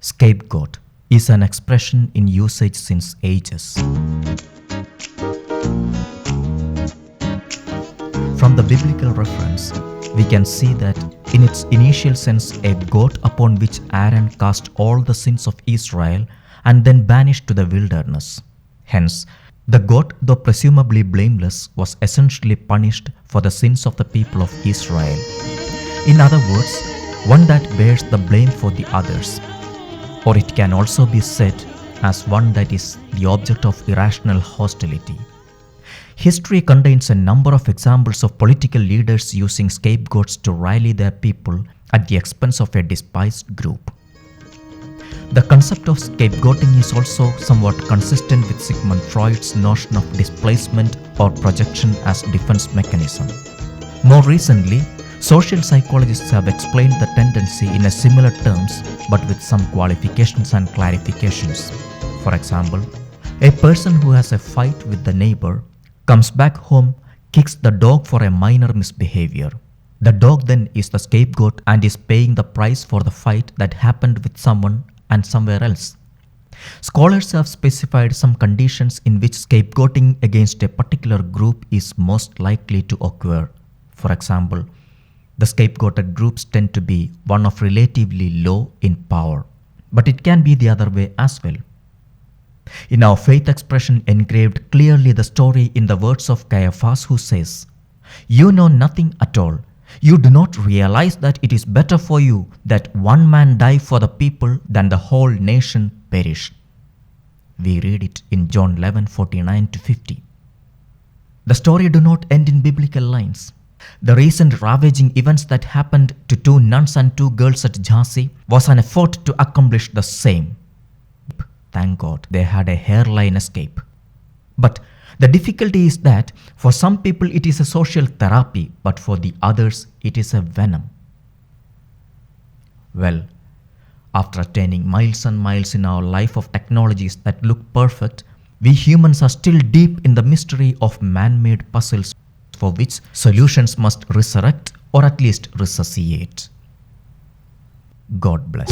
Scapegoat is an expression in usage since ages. From the biblical reference, we can see that in its initial sense, a goat upon which Aaron cast all the sins of Israel and then banished to the wilderness. Hence, the goat, though presumably blameless, was essentially punished for the sins of the people of Israel. In other words, one that bears the blame for the others. Or it can also be said as one that is the object of irrational hostility. History contains a number of examples of political leaders using scapegoats to rally their people at the expense of a despised group. The concept of scapegoating is also somewhat consistent with Sigmund Freud's notion of displacement or projection as defense mechanism. More recently, social psychologists have explained the tendency in a similar terms, but with some qualifications and clarifications. For example, a person who has a fight with the neighbor comes back home, kicks the dog for a minor misbehavior. The dog then is the scapegoat and is paying the price for the fight that happened with someone and somewhere else. Scholars have specified some conditions in which scapegoating against a particular group is most likely to occur. For example, the scapegoated groups tend to be one of relatively low in power, but it can be the other way as well. In our faith expression engraved clearly the story in the words of Caiaphas, who says, "You know nothing at all. You do not realize that it is better for you that one man die for the people than the whole nation perish." We read it in John 11:49-50. The story do not end in biblical lines. The recent ravaging events that happened to 2 nuns and 2 girls at Jhansi was an effort to accomplish the same. Thank God they had a hairline escape. But the difficulty is that for some people it is a social therapy, but for the others it is a venom. Well, after attaining miles and miles in our life of technologies that look perfect, we humans are still deep in the mystery of man-made puzzles for which solutions must resurrect or at least resuscitate. God bless.